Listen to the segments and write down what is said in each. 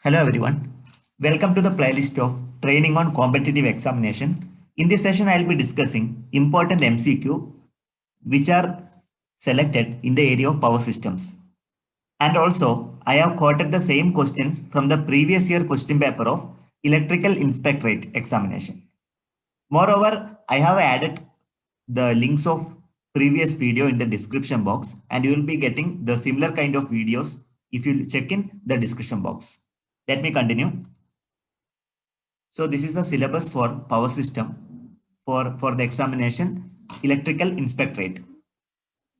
Hello everyone. Welcome to the playlist of Training on Competitive Examination. In this session, I will be discussing important MCQ which are selected in the area of power systems. And also, I have quoted the same questions from the previous year question paper of Electrical Inspectorate examination. Moreover, I have added the links of previous video in the description box, and you will be getting the similar kind of videos if you check in the description box. Let me continue. So this is the syllabus for power system for the examination electrical inspectorate.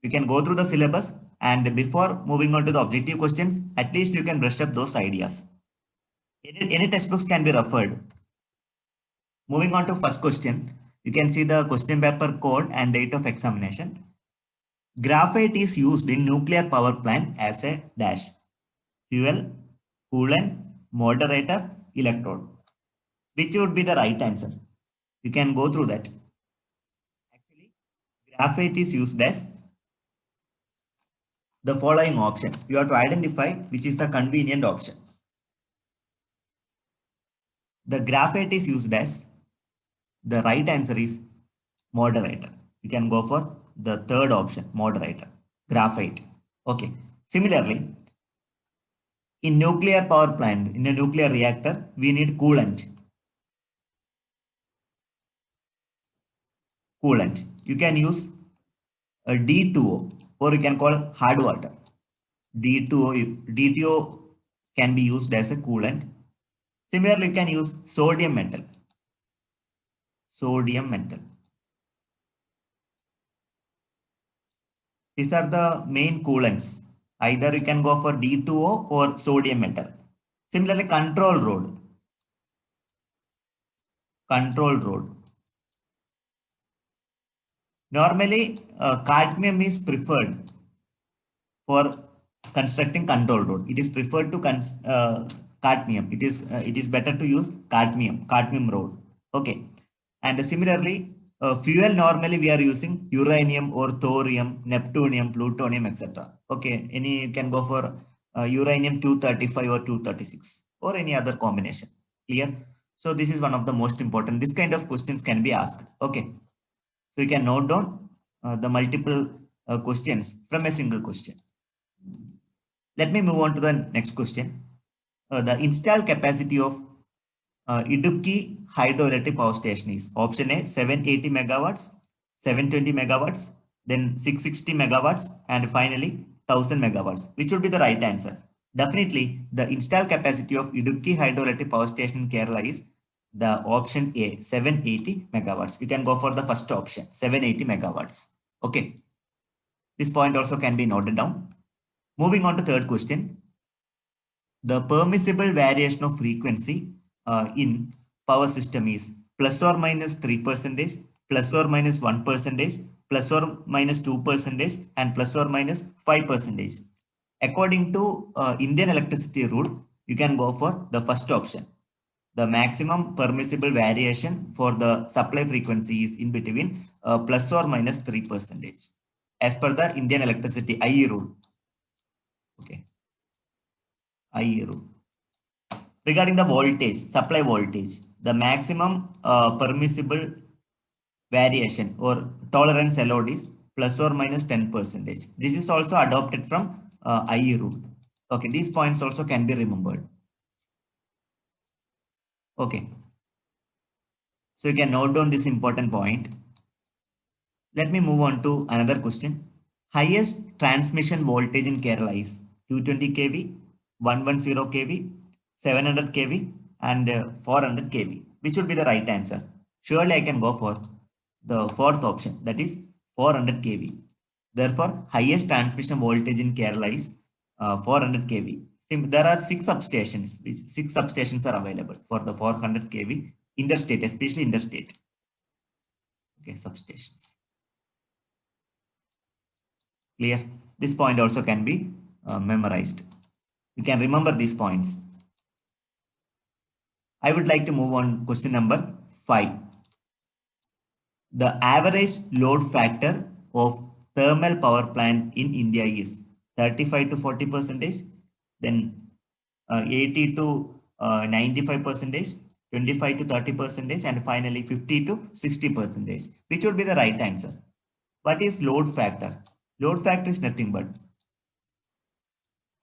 You can go through the syllabus, and before moving on to the objective questions, at least you can brush up those ideas. Any textbooks can be referred. Moving on to first question, you can see the question paper code and date of examination. Graphite is used in nuclear power plant as a dash. Fuel, coolant, moderator, electrode. Which would be the right answer? You can go through that. Actually, graphite is used as the following option. You have to identify which is the convenient option. The graphite is used as, the right answer is moderator. You can go for the third option, moderator, graphite. Okay. Similarly, in nuclear power plant, in a nuclear reactor, we need coolant. Coolant. You can use a D2O, or you can call hard water. D2O can be used as a coolant. Similarly, you can use sodium metal. Sodium metal. These are the main coolants. Either you can go for D2O or sodium metal. Similarly, control rod. Control rod. Normally, cadmium is preferred for constructing control rod. It is preferred to cadmium. It is better to use cadmium rod. Okay. And similarly, fuel normally we are using uranium or thorium, neptunium, plutonium, etc. Okay, you can go for uranium 235 or 236 or any other combination. Clear? So this is one of the most important. This kind of questions can be asked. Okay, so you can note down the multiple questions from a single question. Let me move on to the next question. The installed capacity of Idukki hydroelectric power station is option A 780 megawatts, 720 megawatts, then 660 megawatts, and finally 1000 megawatts. Which would be the right answer? Definitely, the installed capacity of Idukki hydroelectric power station in Kerala is the option A 780 megawatts. You can go for the first option 780 megawatts. Okay, this point also can be noted down. Moving on to third question. The permissible variation of frequency in power system is plus or minus 3%, plus or minus 1%, plus or minus 2%, and plus or minus 5%. According to Indian electricity rule, you can go for the first option. The maximum permissible variation for the supply frequency is in between plus or minus 3%, as per the Indian electricity IE rule. Okay. IE rule. Regarding the voltage, supply voltage, the maximum permissible variation or tolerance allowed is plus or minus 10%. This is also adopted from IE rule. Okay, these points also can be remembered. Okay. So you can note down this important point. Let me move on to another question. Highest transmission voltage in Kerala is 220 kV, 110 kV, 700 kV, and 400 kV. Which would be the right answer? Surely I can go for the fourth option, that is 400 kV. Therefore, highest transmission voltage in Kerala is 400 kV. There are 6 substations, which 6 substations are available for the 400 kV interstate, especially interstate. Okay, substations. Clear? This point also can be memorized. You can remember these points. I would like to move on question number 5. The average load factor of thermal power plant in India is 35 to 40%, then 80 to 95%, 25 to 30%, and finally 50 to 60%. Which would be the right answer? What is load factor? Load factor is nothing but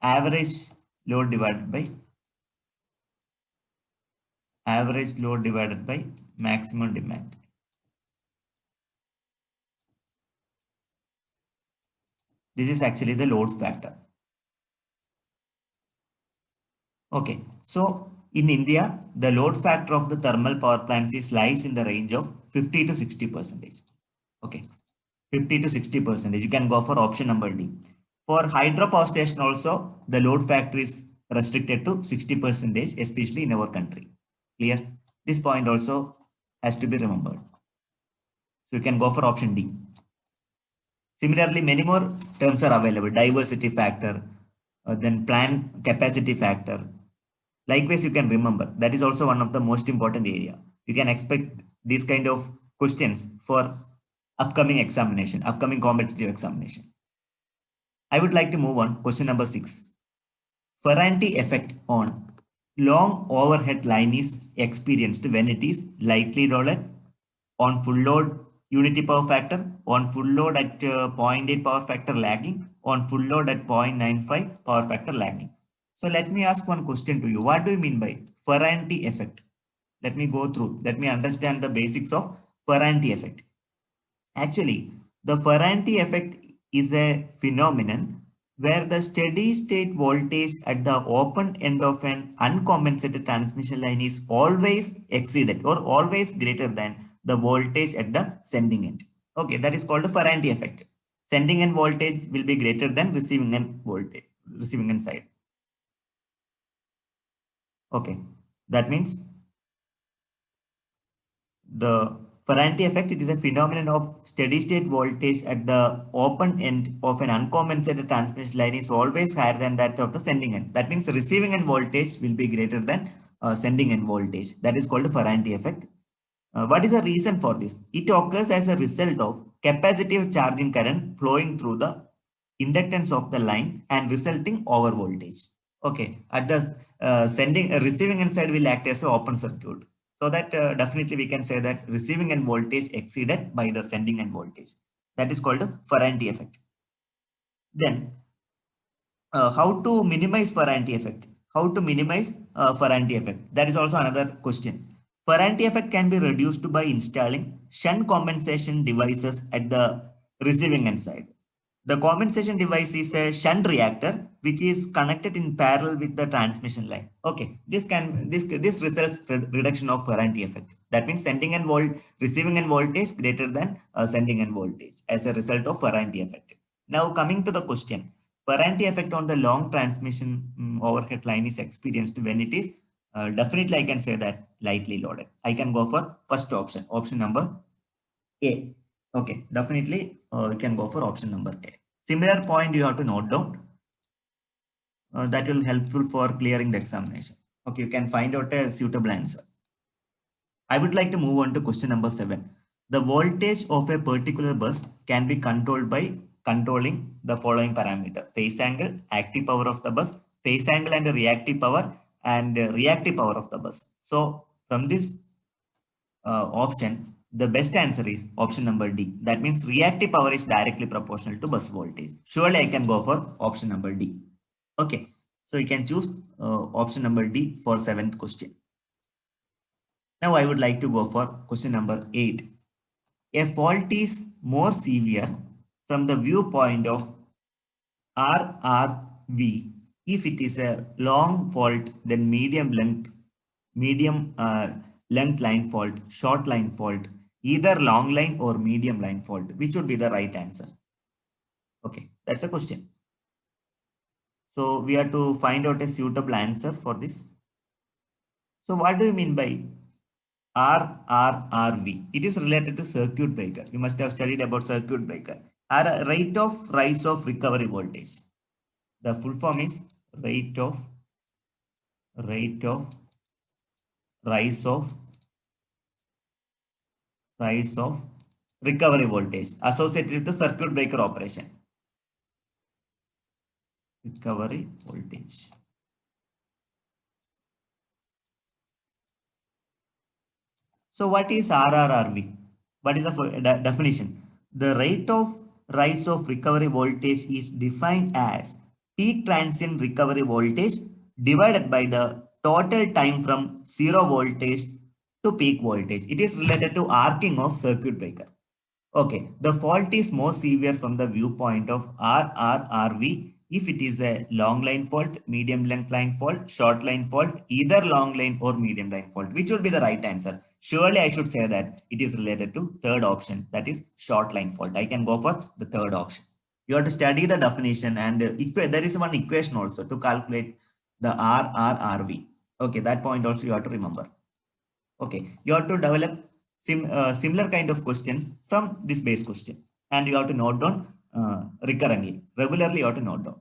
average load divided by maximum demand. This is actually the load factor. Okay, so in India, the load factor of the thermal power plants is lies in the range of 50 to 60%. Okay, 50 to 60%. You can go for option number D. For hydropower station also, the load factor is restricted to 60%, especially in our country. Clear? This point also has to be remembered. So you can go for option D. Similarly, many more terms are available. Diversity factor, then plant capacity factor. Likewise, you can remember that is also one of the most important area. You can expect these kind of questions for upcoming examination, upcoming competitive examination. I would like to move on. Question number 6. Ferranti effect on long overhead line is experienced when it is lightly loaded on full load unity power factor, on full load at 0.8 power factor lagging, on full load at 0.95 power factor lagging. So let me ask one question to you. What do you mean by Ferranti effect? Let me go through. Let me understand the basics of Ferranti effect. Actually, the Ferranti effect is a phenomenon where the steady state voltage at the open end of an uncompensated transmission line is always exceeded or always greater than the voltage at the sending end. Okay, that is called the Ferranti effect. Sending end voltage will be greater than receiving end voltage, receiving end side. Okay, that means the Ferranti effect, it is a phenomenon of steady state voltage at the open end of an uncompensated transmission line is always higher than that of the sending end. That means receiving end voltage will be greater than sending end voltage. That is called the Ferranti effect. What is the reason for this? It occurs as a result of capacitive charging current flowing through the inductance of the line and resulting over voltage. Okay, at the receiving end side will act as an open circuit. So that definitely we can say that receiving end voltage exceeded by the sending end voltage. That is called a Ferranti effect. Then how to minimize Ferranti effect? How to minimize Ferranti effect? That is also another question. Ferranti effect can be reduced by installing shunt compensation devices at the receiving end side. The compensation device is a shunt reactor which is connected in parallel with the transmission line. Okay, this results reduction of Ferranti effect. That means receiving end voltage greater than sending end voltage as a result of Ferranti effect. Now coming to the question, Ferranti effect on the long transmission overhead line is experienced when it is definitely I can say that lightly loaded. I can go for first option, option number A. Okay, definitely we can go for option number A. Similar point you have to note down. That will helpful for clearing the examination. Okay, you can find out a suitable answer. I would like to move on to question number 7. The voltage of a particular bus can be controlled by controlling the following parameter: phase angle, active power of the bus, phase angle and reactive power, and reactive power of the bus. So from this option, the best answer is option number D. That means reactive power is directly proportional to bus voltage. Surely I can go for option number D. Okay, so you can choose option number D for 7th question. Now I would like to go for question number 8. A fault is more severe from the viewpoint of RRV if it is a long fault than medium length line fault, short line fault, either long line or medium line fault. Which would be the right answer? Okay, that's a question. So we have to find out a suitable answer for this. So what do you mean by RRRV? It is related to circuit breaker. You must have studied about circuit breaker. Rate of rise of recovery voltage. The full form is rate of rise of recovery voltage associated with the circuit breaker operation. Recovery voltage. So what is RRRV? What is the definition? The rate of rise of recovery voltage is defined as peak transient recovery voltage divided by the total time from zero voltage to peak voltage. It is related to arcing of circuit breaker. Okay, the fault is more severe from the viewpoint of RRRV if it is a long line fault, medium length line fault, short line fault, either long line or medium line fault. Which would be the right answer? Surely I should say that it is related to third option, that is short line fault. I can go for the third option. You have to study the definition, and there is one equation also to calculate the RRRV. Okay, that point also you have to remember. Okay, you have to develop similar kind of questions from this base question, and you have to note down regularly you have to note down.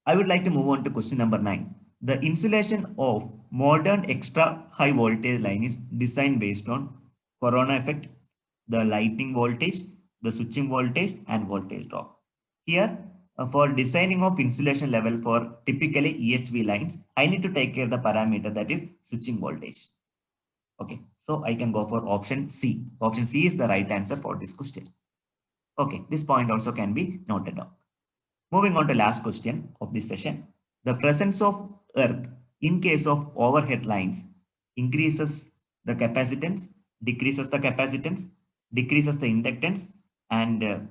I would like to move on to question number 9. The insulation of modern extra high voltage line is designed based on corona effect, the lightning voltage, the switching voltage, and voltage drop. Here, for designing of insulation level for typically EHV lines, I need to take care of the parameter, that is switching voltage. Okay, so I can go for option C. Option C is the right answer for this question. Okay, this point also can be noted down. Moving on to last question of this session. The presence of earth in case of overhead lines increases the capacitance, decreases the capacitance, decreases the inductance, and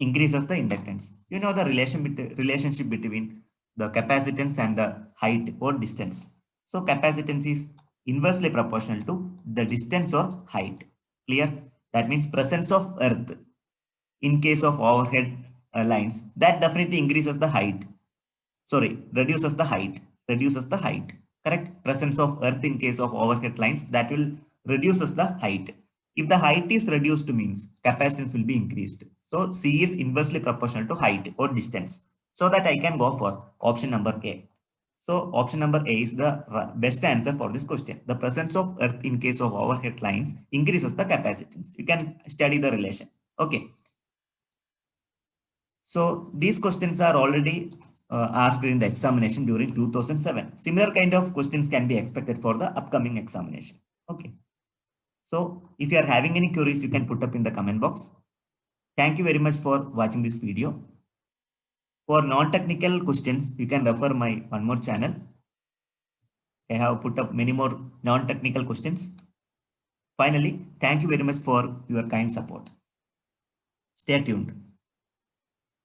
increases the inductance. You know the relationship between the capacitance and the height or distance. So capacitance is inversely proportional to the distance or height. Clear? That means presence of earth in case of overhead lines, that definitely increases the height. Sorry, reduces the height. Reduces the height. Correct? Presence of earth in case of overhead lines, that will reduces the height. If the height is reduced, means capacitance will be increased. So C is inversely proportional to height or distance. So that I can go for option number A. So option number A is the best answer for this question. The presence of earth in case of overhead lines increases the capacitance. You can study the relation. Okay. So these questions are already asked in the examination during 2007. Similar kind of questions can be expected for the upcoming examination. Okay. So if you are having any queries, you can put up in the comment box. Thank you very much for watching this video. For non-technical questions, you can refer my one more channel. I have put up many more non-technical questions. Finally, thank you very much for your kind support. Stay tuned.